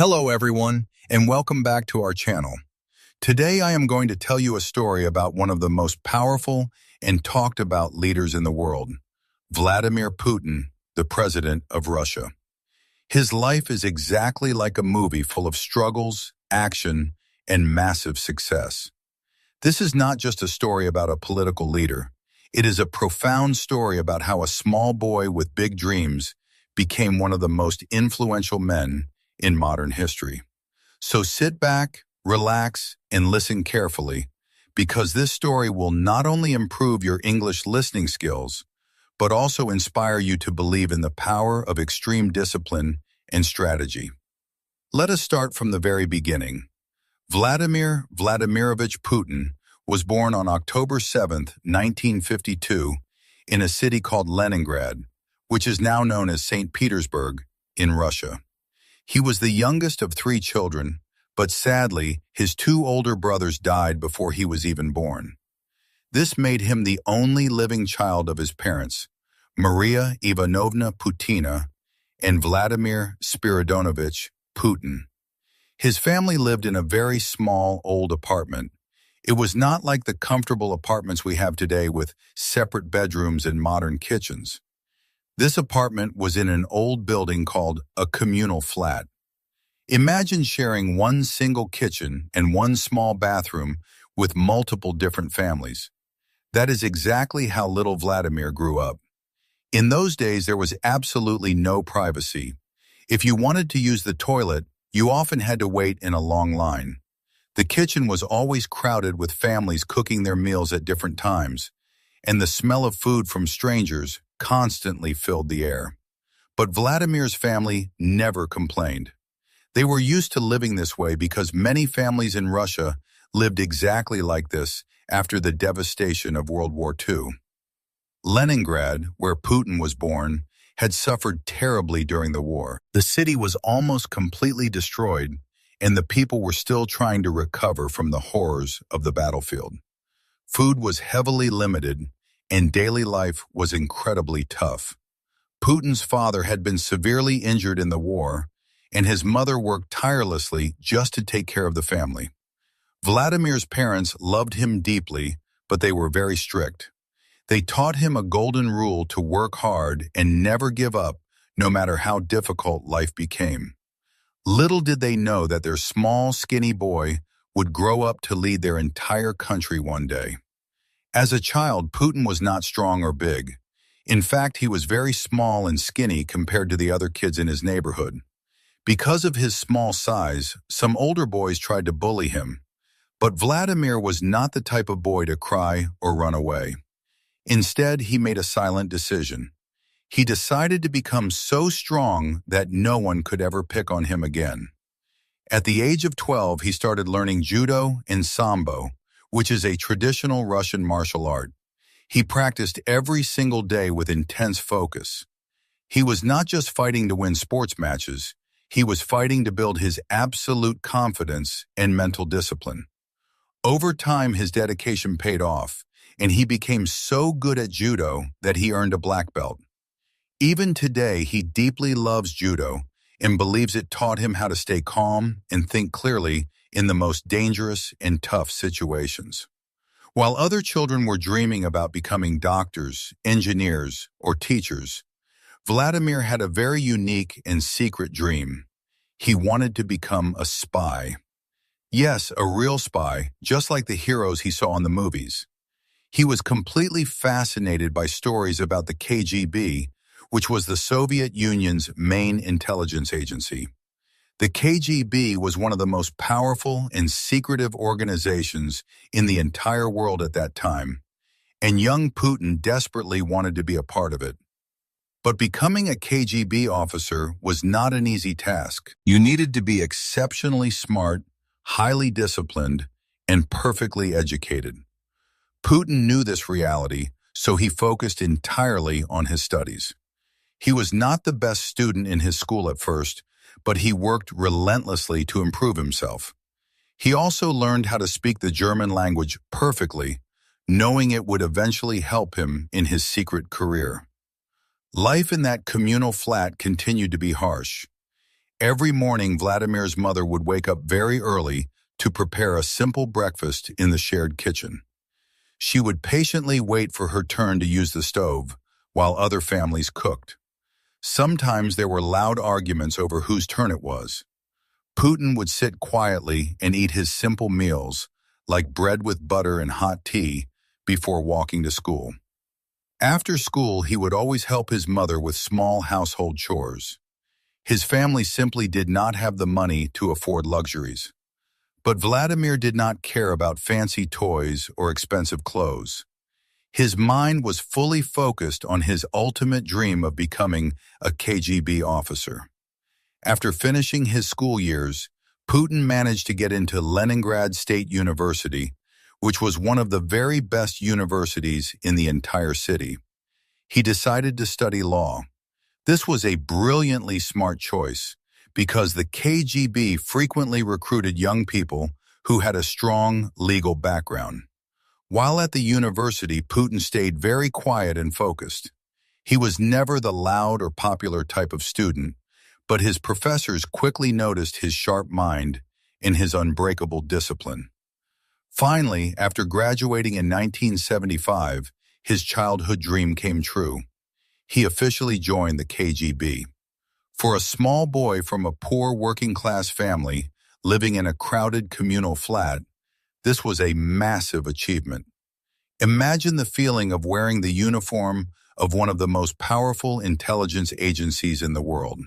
Hello everyone, and welcome back to our channel. Today I am going to tell you a story about one of the most powerful and talked about leaders in the world, Vladimir Putin, the president of Russia. His life is exactly like a movie full of struggles, action, and massive success. This is not just a story about a political leader. It is a profound story about how a small boy with big dreams became one of the most influential men in modern history. So sit back, relax, and listen carefully, because this story will not only improve your English listening skills, but also inspire you to believe in the power of extreme discipline and strategy. Let us start from the very beginning. Vladimir Vladimirovich Putin was born on October 7, 1952, in a city called Leningrad, which is now known as St. Petersburg, in Russia. He was the youngest of 3 children, but sadly, his 2 older brothers died before he was even born. This made him the only living child of his parents, Maria Ivanovna Putina and Vladimir Spiridonovich Putin. His family lived in a very small, old apartment. It was not like the comfortable apartments we have today with separate bedrooms and modern kitchens. This apartment was in an old building called a communal flat. Imagine sharing one single kitchen and one small bathroom with multiple different families. That is exactly how little Vladimir grew up. In those days, there was absolutely no privacy. If you wanted to use the toilet, you often had to wait in a long line. The kitchen was always crowded with families cooking their meals at different times, and the smell of food from strangers constantly filled the air. But Vladimir's family never complained. They were used to living this way because many families in Russia lived exactly like this after the devastation of World War II. Leningrad, where Putin was born, had suffered terribly during the war. The city was almost completely destroyed, and the people were still trying to recover from the horrors of the battlefield. Food was heavily limited, and daily life was incredibly tough. Putin's father had been severely injured in the war, and his mother worked tirelessly just to take care of the family. Vladimir's parents loved him deeply, but they were very strict. They taught him a golden rule to work hard and never give up, no matter how difficult life became. Little did they know that their small, skinny boy would grow up to lead their entire country one day. As a child, Putin was not strong or big. In fact, he was very small and skinny compared to the other kids in his neighborhood. Because of his small size, some older boys tried to bully him. But Vladimir was not the type of boy to cry or run away. Instead, he made a silent decision. He decided to become so strong that no one could ever pick on him again. At the age of 12, he started learning Judo and Sambo, which is a traditional Russian martial art. He practiced every single day with intense focus. He was not just fighting to win sports matches, he was fighting to build his absolute confidence and mental discipline. Over time, his dedication paid off, and he became so good at Judo that he earned a black belt. Even today, he deeply loves Judo and believes it taught him how to stay calm and think clearly in the most dangerous and tough situations. While other children were dreaming about becoming doctors, engineers, or teachers, Vladimir had a very unique and secret dream. He wanted to become a spy. Yes, a real spy, just like the heroes he saw in the movies. He was completely fascinated by stories about the KGB, which was the Soviet Union's main intelligence agency. The KGB was one of the most powerful and secretive organizations in the entire world at that time, and young Putin desperately wanted to be a part of it. But becoming a KGB officer was not an easy task. You needed to be exceptionally smart, highly disciplined, and perfectly educated. Putin knew this reality, so he focused entirely on his studies. He was not the best student in his school at first, but he worked relentlessly to improve himself. He also learned how to speak the German language perfectly, knowing it would eventually help him in his secret career. Life in that communal flat continued to be harsh. Every morning, Vladimir's mother would wake up very early to prepare a simple breakfast in the shared kitchen. She would patiently wait for her turn to use the stove while other families cooked. Sometimes there were loud arguments over whose turn it was. Putin would sit quietly and eat his simple meals, like bread with butter and hot tea, before walking to school. After school, he would always help his mother with small household chores. His family simply did not have the money to afford luxuries. But Vladimir did not care about fancy toys or expensive clothes. His mind was fully focused on his ultimate dream of becoming a KGB officer. After finishing his school years, Putin managed to get into Leningrad State University, which was one of the very best universities in the entire city. He decided to study law. This was a brilliantly smart choice because the KGB frequently recruited young people who had a strong legal background. While at the university, Putin stayed very quiet and focused. He was never the loud or popular type of student, but his professors quickly noticed his sharp mind and his unbreakable discipline. Finally, after graduating in 1975, his childhood dream came true. He officially joined the KGB. For a small boy from a poor working-class family living in a crowded communal flat, this was a massive achievement. Imagine the feeling of wearing the uniform of one of the most powerful intelligence agencies in the world.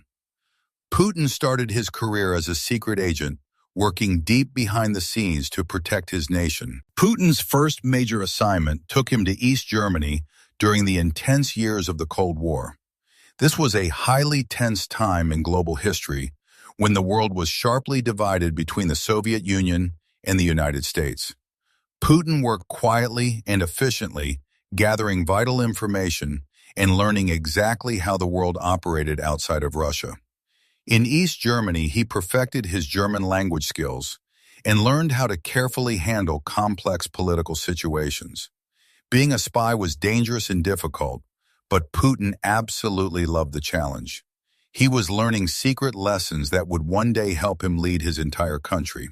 Putin started his career as a secret agent, working deep behind the scenes to protect his nation. Putin's first major assignment took him to East Germany during the intense years of the Cold War. This was a highly tense time in global history when the world was sharply divided between the Soviet Union and the United States. Putin worked quietly and efficiently, gathering vital information and learning exactly how the world operated outside of Russia. In East Germany, he perfected his German language skills and learned how to carefully handle complex political situations. Being a spy was dangerous and difficult, but Putin absolutely loved the challenge. He was learning secret lessons that would one day help him lead his entire country.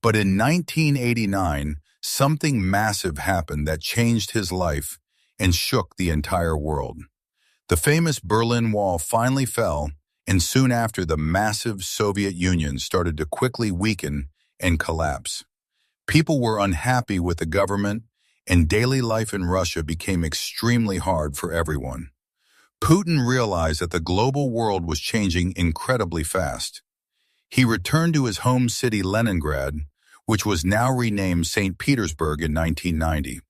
But in 1989, something massive happened that changed his life and shook the entire world. The famous Berlin Wall finally fell, and soon after, the massive Soviet Union started to quickly weaken and collapse. People were unhappy with the government, and daily life in Russia became extremely hard for everyone. Putin realized that the global world was changing incredibly fast. He returned to his home city Leningrad, which was now renamed St. Petersburg in 1990.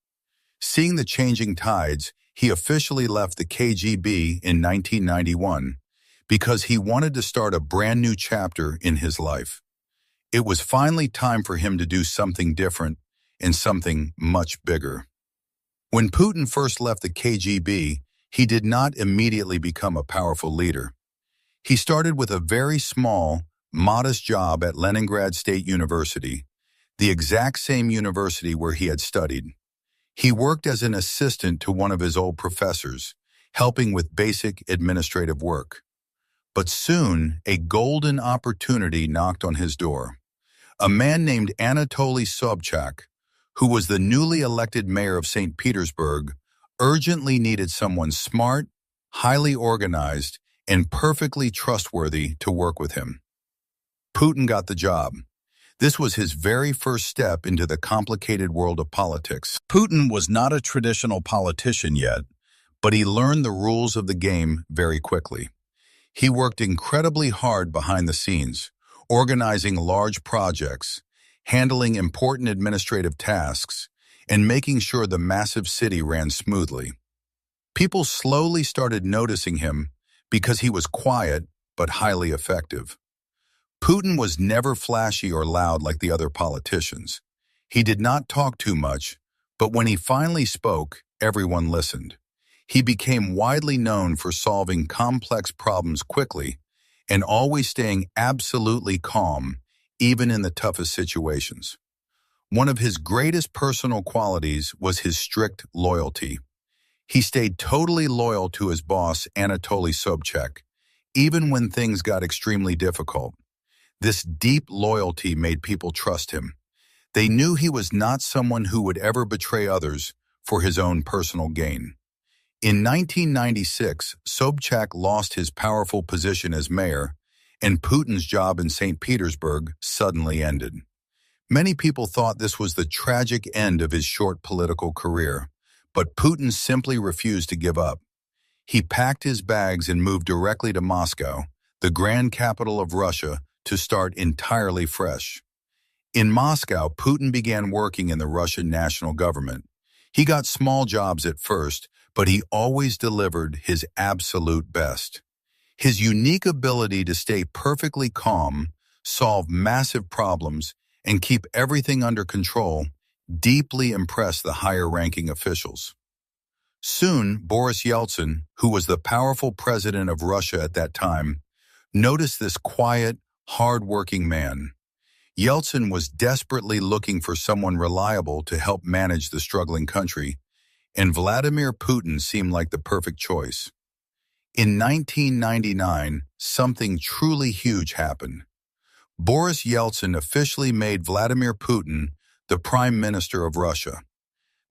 Seeing the changing tides, he officially left the KGB in 1991 because he wanted to start a brand new chapter in his life. It was finally time for him to do something different and something much bigger. When Putin first left the KGB, he did not immediately become a powerful leader. He started with a very small, modest job at Leningrad State University, the exact same university where he had studied. He worked as an assistant to one of his old professors, helping with basic administrative work. But soon, a golden opportunity knocked on his door. A man named Anatoly Sobchak, who was the newly elected mayor of St. Petersburg, urgently needed someone smart, highly organized, and perfectly trustworthy to work with him. Putin got the job. This was his very first step into the complicated world of politics. Putin was not a traditional politician yet, but he learned the rules of the game very quickly. He worked incredibly hard behind the scenes, organizing large projects, handling important administrative tasks, and making sure the massive city ran smoothly. People slowly started noticing him because he was quiet but highly effective. Putin was never flashy or loud like the other politicians. He did not talk too much, but when he finally spoke, everyone listened. He became widely known for solving complex problems quickly and always staying absolutely calm, even in the toughest situations. One of his greatest personal qualities was his strict loyalty. He stayed totally loyal to his boss, Anatoly Sobchak, even when things got extremely difficult. This deep loyalty made people trust him. They knew he was not someone who would ever betray others for his own personal gain. In 1996, Sobchak lost his powerful position as mayor, and Putin's job in St. Petersburg suddenly ended. Many people thought this was the tragic end of his short political career, but Putin simply refused to give up. He packed his bags and moved directly to Moscow, the grand capital of Russia, to start entirely fresh. In Moscow, Putin began working in the Russian national government. He got small jobs at first, but he always delivered his absolute best. His unique ability to stay perfectly calm, solve massive problems, and keep everything under control deeply impressed the higher-ranking officials. Soon, Boris Yeltsin, who was the powerful president of Russia at that time, noticed this quiet, hard-working man. Yeltsin was desperately looking for someone reliable to help manage the struggling country, and Vladimir Putin seemed like the perfect choice. In 1999, something truly huge happened. Boris Yeltsin officially made Vladimir Putin the Prime Minister of Russia.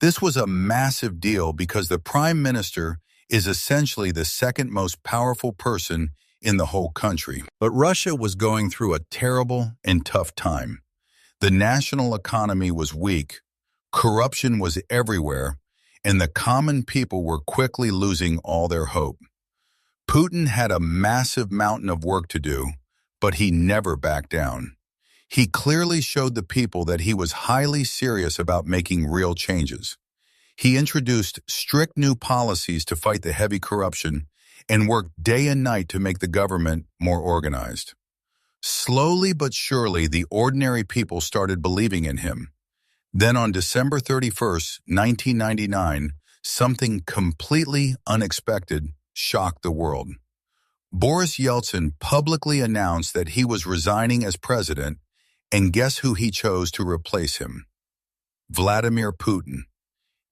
This was a massive deal because the Prime Minister is essentially the second most powerful person in the whole country. But Russia was going through a terrible and tough time. The national economy was weak, corruption was everywhere, and the common people were quickly losing all their hope. Putin had a massive mountain of work to do, but he never backed down. He clearly showed the people that he was highly serious about making real changes. He introduced strict new policies to fight the heavy corruption and worked day and night to make the government more organized. Slowly but surely, the ordinary people started believing in him. Then on December 31st, 1999, something completely unexpected shocked the world. Boris Yeltsin publicly announced that he was resigning as president, and guess who he chose to replace him? Vladimir Putin.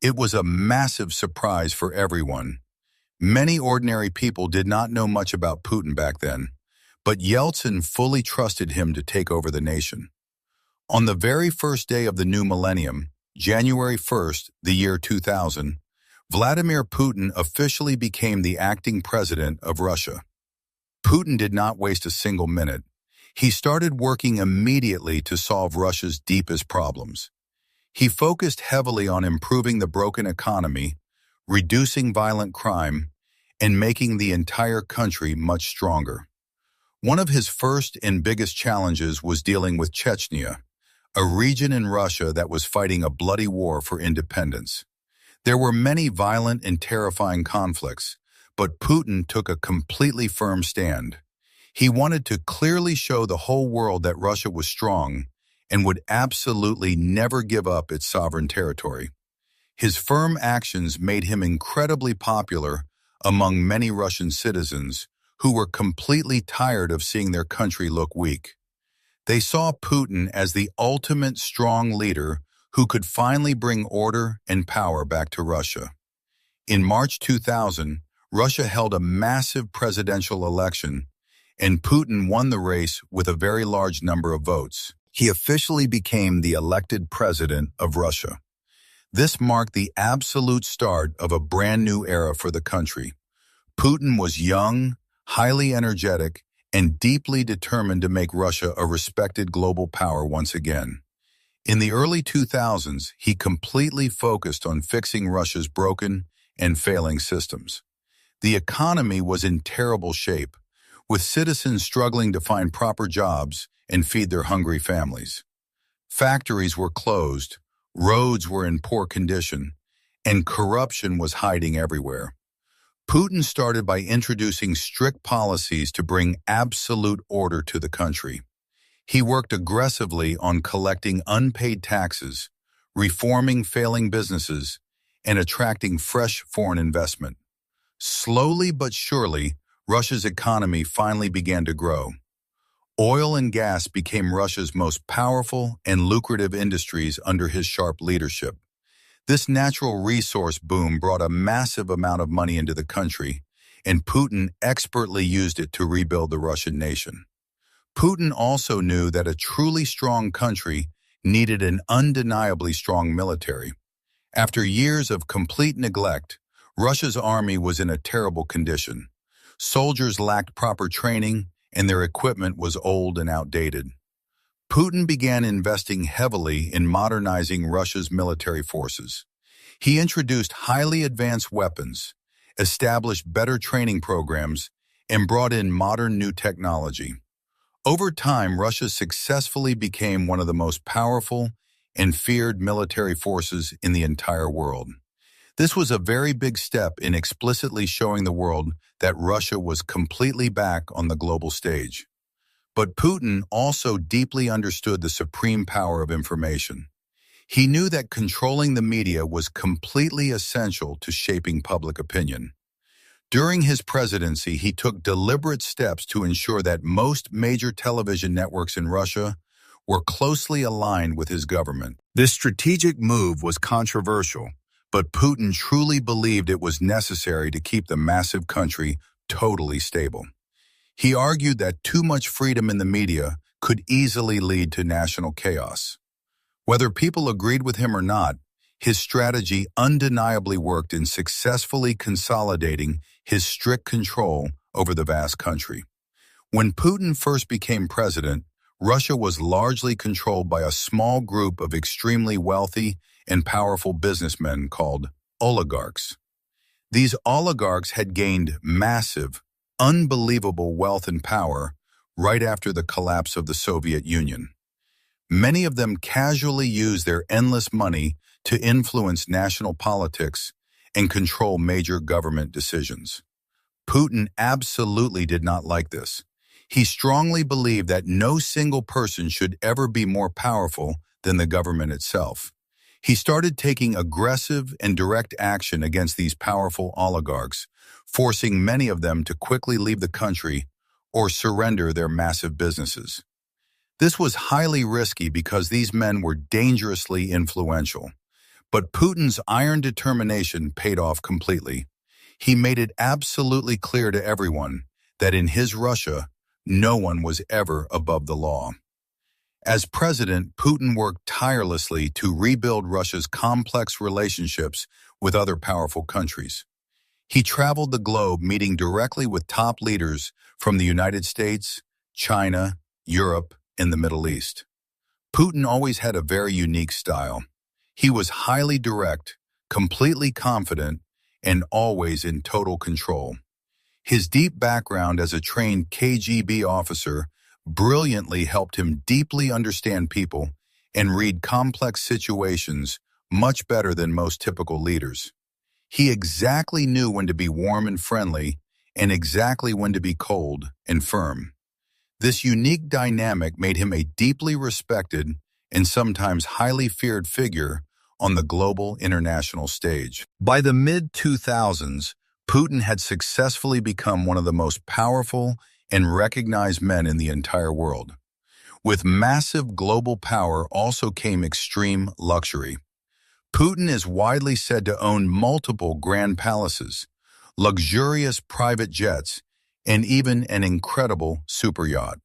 It was a massive surprise for everyone. Many ordinary people did not know much about Putin back then, but Yeltsin fully trusted him to take over the nation. On the very first day of the new millennium, January 1st, the year 2000, Vladimir Putin officially became the acting president of Russia. Putin did not waste a single minute. He started working immediately to solve Russia's deepest problems. He focused heavily on improving the broken economy, reducing violent crime, and making the entire country much stronger. One of his first and biggest challenges was dealing with Chechnya, a region in Russia that was fighting a bloody war for independence. There were many violent and terrifying conflicts, but Putin took a completely firm stand. He wanted to clearly show the whole world that Russia was strong and would absolutely never give up its sovereign territory. His firm actions made him incredibly popular among many Russian citizens who were completely tired of seeing their country look weak. They saw Putin as the ultimate strong leader who could finally bring order and power back to Russia. In March 2000, Russia held a massive presidential election, and Putin won the race with a very large number of votes. He officially became the elected president of Russia. This marked the absolute start of a brand new era for the country. Putin was young, highly energetic, and deeply determined to make Russia a respected global power once again. In the early 2000s, he completely focused on fixing Russia's broken and failing systems. The economy was in terrible shape, with citizens struggling to find proper jobs and feed their hungry families. Factories were closed, roads were in poor condition, and corruption was hiding everywhere. Putin started by introducing strict policies to bring absolute order to the country. He worked aggressively on collecting unpaid taxes, reforming failing businesses, and attracting fresh foreign investment. Slowly but surely, Russia's economy finally began to grow. Oil and gas became Russia's most powerful and lucrative industries under his sharp leadership. This natural resource boom brought a massive amount of money into the country, and Putin expertly used it to rebuild the Russian nation. Putin also knew that a truly strong country needed an undeniably strong military. After years of complete neglect, Russia's army was in a terrible condition. Soldiers lacked proper training, and their equipment was old and outdated. Putin began investing heavily in modernizing Russia's military forces. He introduced highly advanced weapons, established better training programs, and brought in modern new technology. Over time, Russia successfully became one of the most powerful and feared military forces in the entire world. This was a very big step in explicitly showing the world that Russia was completely back on the global stage. But Putin also deeply understood the supreme power of information. He knew that controlling the media was completely essential to shaping public opinion. During his presidency, he took deliberate steps to ensure that most major television networks in Russia were closely aligned with his government. This strategic move was controversial, but Putin truly believed it was necessary to keep the massive country totally stable. He argued that too much freedom in the media could easily lead to national chaos. Whether people agreed with him or not, his strategy undeniably worked in successfully consolidating his strict control over the vast country. When Putin first became president, Russia was largely controlled by a small group of extremely wealthy and powerful businessmen called oligarchs. These oligarchs had gained massive, unbelievable wealth and power right after the collapse of the Soviet Union. Many of them casually used their endless money to influence national politics and control major government decisions. Putin absolutely did not like this. He strongly believed that no single person should ever be more powerful than the government itself. He started taking aggressive and direct action against these powerful oligarchs, forcing many of them to quickly leave the country or surrender their massive businesses. This was highly risky because these men were dangerously influential. But Putin's iron determination paid off completely. He made it absolutely clear to everyone that in his Russia, no one was ever above the law. As president, Putin worked tirelessly to rebuild Russia's complex relationships with other powerful countries. He traveled the globe meeting directly with top leaders from the United States, China, Europe, and the Middle East. Putin always had a very unique style. He was highly direct, completely confident, and always in total control. His deep background as a trained KGB officer brilliantly helped him deeply understand people and read complex situations much better than most typical leaders. He exactly knew when to be warm and friendly and exactly when to be cold and firm. This unique dynamic made him a deeply respected and sometimes highly feared figure on the global international stage. By the mid-2000s, Putin had successfully become one of the most powerful and recognized men in the entire world. With massive global power also came extreme luxury. Putin is widely said to own multiple grand palaces, luxurious private jets, and even an incredible superyacht.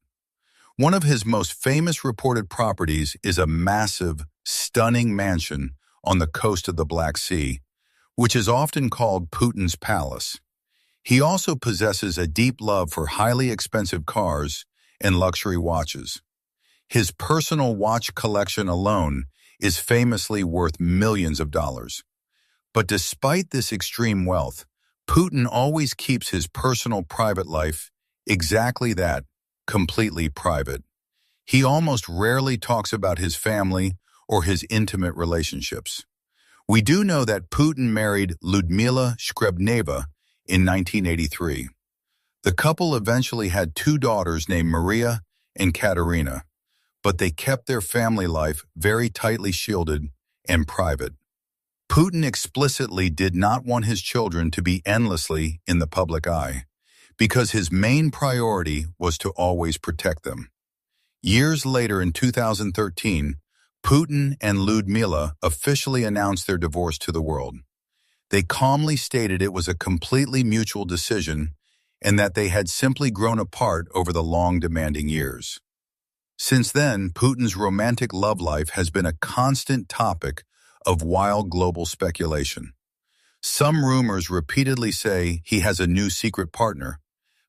One of his most famous reported properties is a massive, stunning mansion on the coast of the Black Sea, which is often called Putin's Palace. He also possesses a deep love for highly expensive cars and luxury watches. His personal watch collection alone is famously worth millions of dollars. But despite this extreme wealth, Putin always keeps his personal private life exactly that, completely private. He almost rarely talks about his family or his intimate relationships. We do know that Putin married Lyudmila Shkrebneva in 1983. The couple eventually had two daughters named Maria and Katerina, but they kept their family life very tightly shielded and private. Putin explicitly did not want his children to be endlessly in the public eye, because his main priority was to always protect them. Years later in 2013, Putin and Lyudmila officially announced their divorce to the world. They calmly stated it was a completely mutual decision and that they had simply grown apart over the long, demanding years. Since then, Putin's romantic love life has been a constant topic of wild global speculation. Some rumors repeatedly say he has a new secret partner,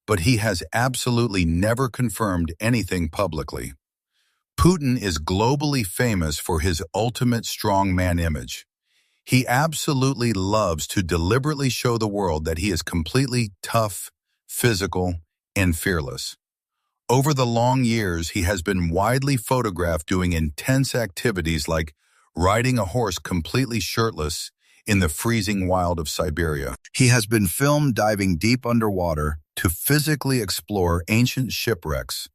but he has absolutely never confirmed anything publicly. Putin is globally famous for his ultimate strongman image. He absolutely loves to deliberately show the world that he is completely tough, physical, and fearless. Over the long years, he has been widely photographed doing intense activities like riding a horse completely shirtless in the freezing wild of Siberia. He has been filmed diving deep underwater to physically explore ancient shipwrecks,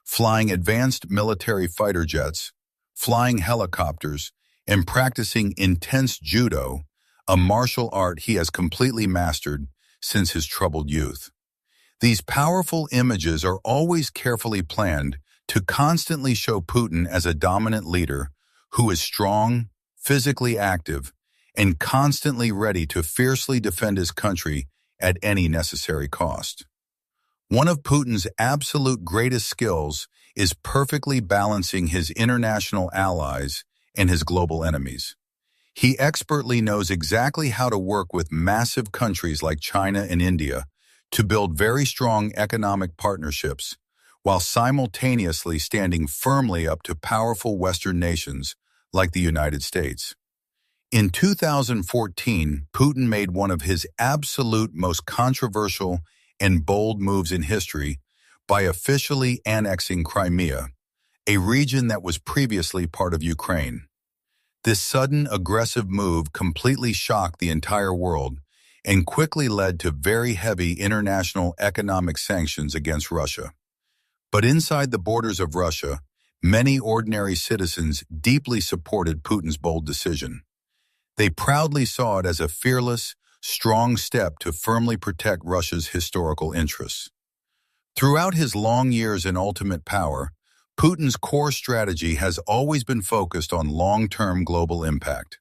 flying advanced military fighter jets, flying helicopters, and practicing intense Judo, a martial art he has completely mastered since his troubled youth. These powerful images are always carefully planned to constantly show Putin as a dominant leader who is strong, physically active, and constantly ready to fiercely defend his country at any necessary cost. One of Putin's absolute greatest skills is perfectly balancing his international allies and his global enemies. He expertly knows exactly how to work with massive countries like China and India to build very strong economic partnerships, while simultaneously standing firmly up to powerful Western nations like the United States. In 2014, Putin made one of his absolute most controversial and bold moves in history by officially annexing Crimea, a region that was previously part of Ukraine. This sudden, aggressive move completely shocked the entire world and quickly led to very heavy international economic sanctions against Russia. But inside the borders of Russia, many ordinary citizens deeply supported Putin's bold decision. They proudly saw it as a fearless, strong step to firmly protect Russia's historical interests. Throughout his long years in ultimate power, Putin's core strategy has always been focused on long-term global impact.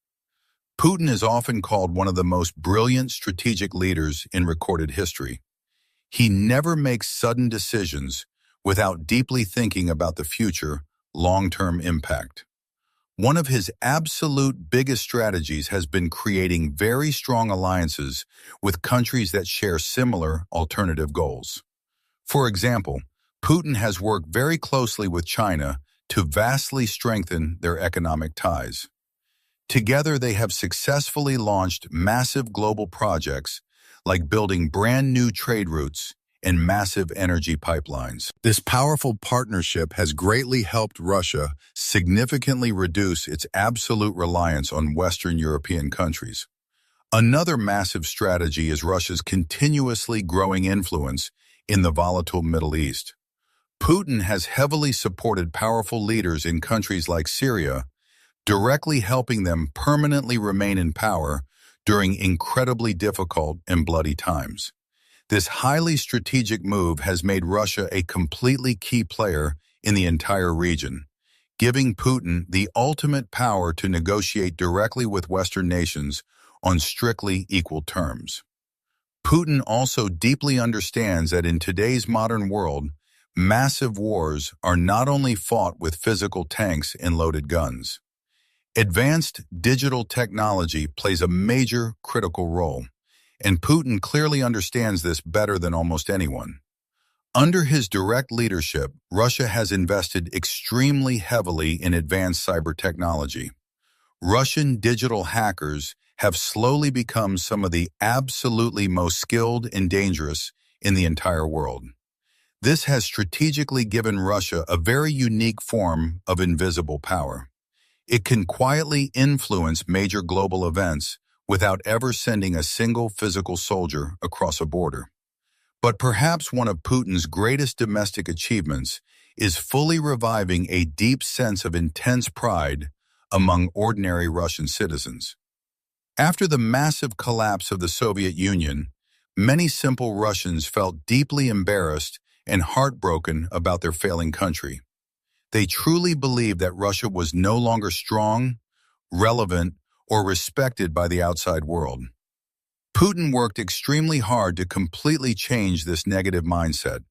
Putin is often called one of the most brilliant strategic leaders in recorded history. He never makes sudden decisions without deeply thinking about the future, long-term impact. One of his absolute biggest strategies has been creating very strong alliances with countries that share similar alternative goals. For example, Putin has worked very closely with China to vastly strengthen their economic ties. Together, they have successfully launched massive global projects like building brand new trade routes and massive energy pipelines. This powerful partnership has greatly helped Russia significantly reduce its absolute reliance on Western European countries. Another massive strategy is Russia's continuously growing influence in the volatile Middle East. Putin has heavily supported powerful leaders in countries like Syria, directly helping them permanently remain in power during incredibly difficult and bloody times. This highly strategic move has made Russia a completely key player in the entire region, giving Putin the ultimate power to negotiate directly with Western nations on strictly equal terms. Putin also deeply understands that in today's modern world, massive wars are not only fought with physical tanks and loaded guns. Advanced digital technology plays a major critical role, and Putin clearly understands this better than almost anyone. Under his direct leadership, Russia has invested extremely heavily in advanced cyber technology. Russian digital hackers have slowly become some of the absolutely most skilled and dangerous in the entire world. This has strategically given Russia a very unique form of invisible power. It can quietly influence major global events without ever sending a single physical soldier across a border. But perhaps one of Putin's greatest domestic achievements is fully reviving a deep sense of intense pride among ordinary Russian citizens. After the massive collapse of the Soviet Union, many simple Russians felt deeply embarrassed and heartbroken about their failing country. They truly believed that Russia was no longer strong, relevant, or respected by the outside world. Putin worked extremely hard to completely change this negative mindset.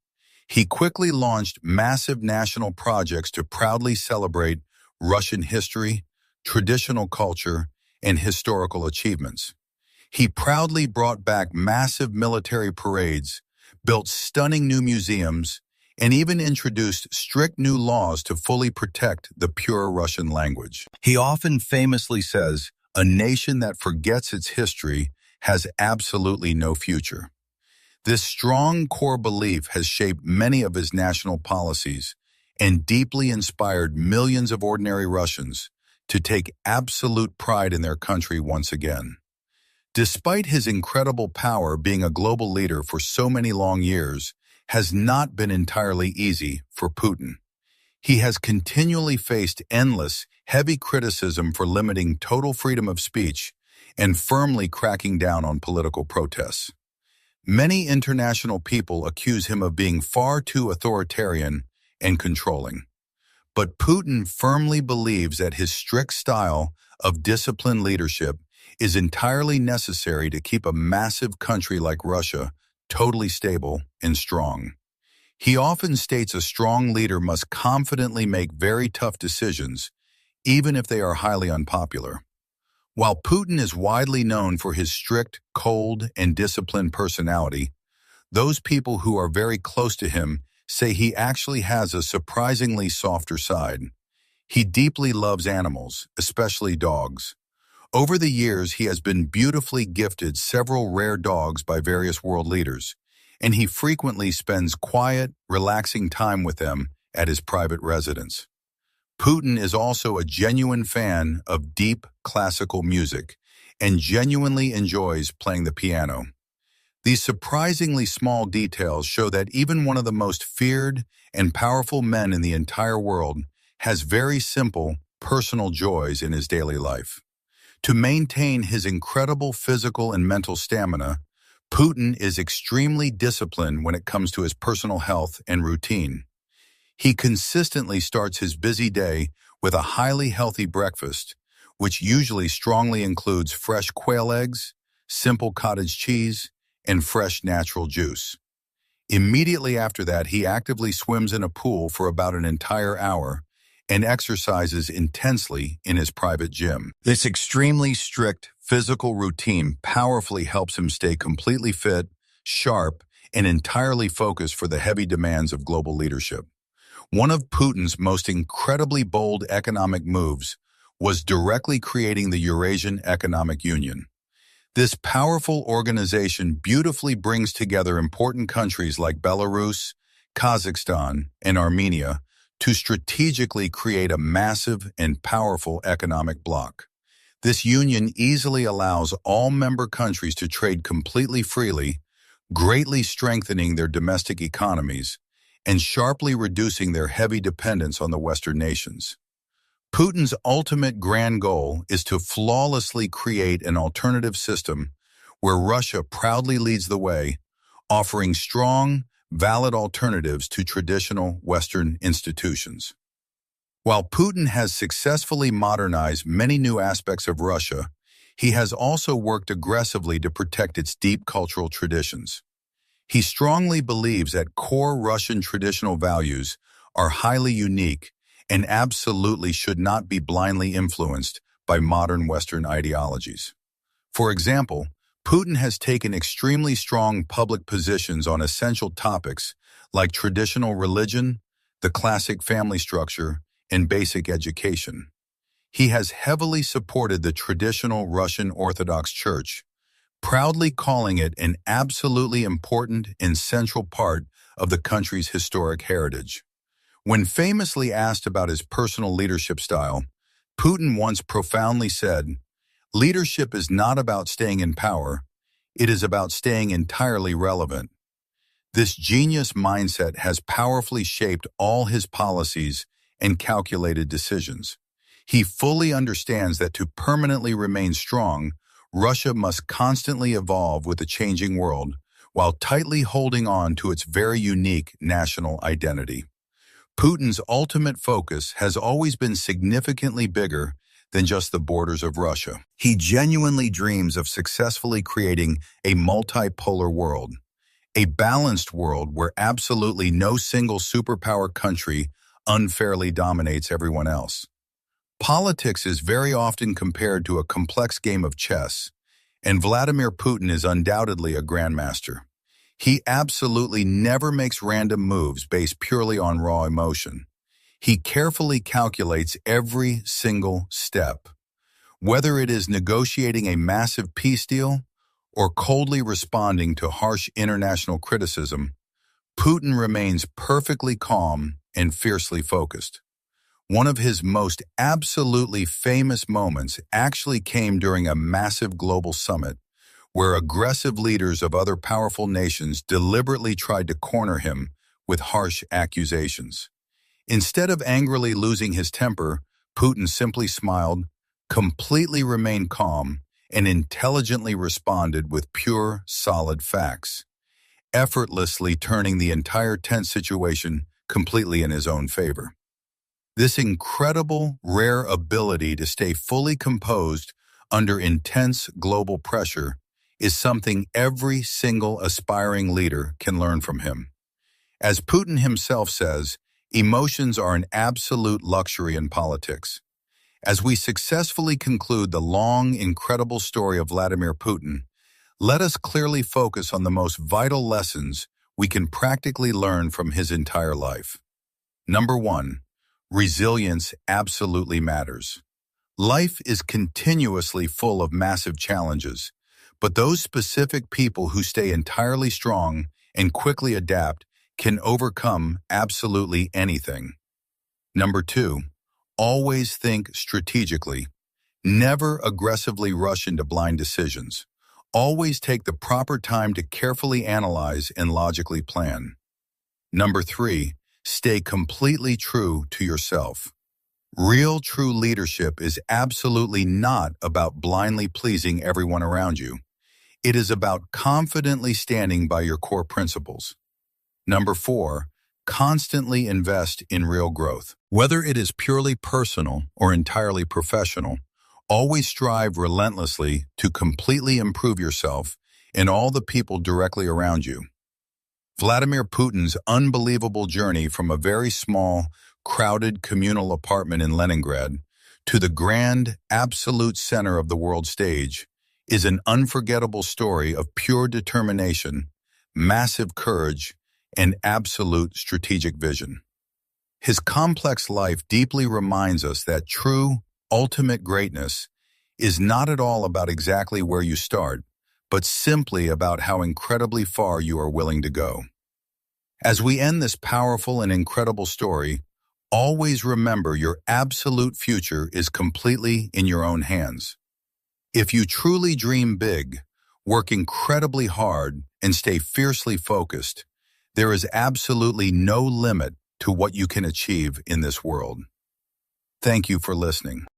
He quickly launched massive national projects to proudly celebrate Russian history, traditional culture, and historical achievements. He proudly brought back massive military parades, built stunning new museums, and even introduced strict new laws to fully protect the pure Russian language. He often famously says, "A nation that forgets its history has absolutely no future." This strong core belief has shaped many of his national policies and deeply inspired millions of ordinary Russians to take absolute pride in their country once again. Despite his incredible power, being a global leader for so many long years has not been entirely easy for Putin. He has continually faced endless, heavy criticism for limiting total freedom of speech and firmly cracking down on political protests. Many international people accuse him of being far too authoritarian and controlling. But Putin firmly believes that his strict style of disciplined leadership is entirely necessary to keep a massive country like Russia totally stable and strong. He often states a strong leader must confidently make very tough decisions, even if they are highly unpopular. While Putin is widely known for his strict, cold, and disciplined personality, those people who are very close to him say he actually has a surprisingly softer side. He deeply loves animals, especially dogs. Over the years, he has been beautifully gifted several rare dogs by various world leaders, and he frequently spends quiet, relaxing time with them at his private residence. Putin is also a genuine fan of deep classical music and genuinely enjoys playing the piano. These surprisingly small details show that even one of the most feared and powerful men in the entire world has very simple, personal joys in his daily life. To maintain his incredible physical and mental stamina, Putin is extremely disciplined when it comes to his personal health and routine. He consistently starts his busy day with a highly healthy breakfast, which usually strongly includes fresh quail eggs, simple cottage cheese, and fresh natural juice. Immediately after that, he actively swims in a pool for about an entire hour and exercises intensely in his private gym. This extremely strict physical routine powerfully helps him stay completely fit, sharp, and entirely focused for the heavy demands of global leadership. One of Putin's most incredibly bold economic moves was directly creating the Eurasian Economic Union. This powerful organization beautifully brings together important countries like Belarus, Kazakhstan, and Armenia to strategically create a massive and powerful economic bloc. This union easily allows all member countries to trade completely freely, greatly strengthening their domestic economies and sharply reducing their heavy dependence on the Western nations. Putin's ultimate grand goal is to flawlessly create an alternative system where Russia proudly leads the way, offering strong, valid alternatives to traditional Western institutions. While Putin has successfully modernized many new aspects of Russia, he has also worked aggressively to protect its deep cultural traditions. He strongly believes that core Russian traditional values are highly unique and absolutely should not be blindly influenced by modern Western ideologies. For example, Putin has taken extremely strong public positions on essential topics like traditional religion, the classic family structure, and basic education. He has heavily supported the traditional Russian Orthodox Church, proudly calling it an absolutely important and central part of the country's historic heritage. When famously asked about his personal leadership style, Putin once profoundly said, "Leadership is not about staying in power, it is about staying entirely relevant." This genius mindset has powerfully shaped all his policies and calculated decisions. He fully understands that to permanently remain strong, Russia must constantly evolve with the changing world, while tightly holding on to its very unique national identity. Putin's ultimate focus has always been significantly bigger than just the borders of Russia. He genuinely dreams of successfully creating a multipolar world, a balanced world where absolutely no single superpower country unfairly dominates everyone else. Politics is very often compared to a complex game of chess, and Vladimir Putin is undoubtedly a grandmaster. He absolutely never makes random moves based purely on raw emotion. He carefully calculates every single step. Whether it is negotiating a massive peace deal or coldly responding to harsh international criticism, Putin remains perfectly calm and fiercely focused. One of his most absolutely famous moments actually came during a massive global summit where aggressive leaders of other powerful nations deliberately tried to corner him with harsh accusations. Instead of angrily losing his temper, Putin simply smiled, completely remained calm, and intelligently responded with pure, solid facts, effortlessly turning the entire tense situation completely in his own favor. This incredible, rare ability to stay fully composed under intense global pressure is something every single aspiring leader can learn from him. As Putin himself says, emotions are an absolute luxury in politics. As we successfully conclude the long, incredible story of Vladimir Putin, let us clearly focus on the most vital lessons we can practically learn from his entire life. Number 1, resilience absolutely matters. Life is continuously full of massive challenges, but those specific people who stay entirely strong and quickly adapt can overcome absolutely anything. Number 2, always think strategically. Never aggressively rush into blind decisions. Always take the proper time to carefully analyze and logically plan. Number 3, stay completely true to yourself. Real true leadership is absolutely not about blindly pleasing everyone around you. It is about confidently standing by your core principles. Number 4, constantly invest in real growth. Whether it is purely personal or entirely professional, always strive relentlessly to completely improve yourself and all the people directly around you. Vladimir Putin's unbelievable journey from a very small, crowded communal apartment in Leningrad to the grand, absolute center of the world stage is an unforgettable story of pure determination, massive courage, and absolute strategic vision. His complex life deeply reminds us that true, ultimate greatness is not at all about exactly where you start, but simply about how incredibly far you are willing to go. As we end this powerful and incredible story, always remember your absolute future is completely in your own hands. If you truly dream big, work incredibly hard, and stay fiercely focused, there is absolutely no limit to what you can achieve in this world. Thank you for listening.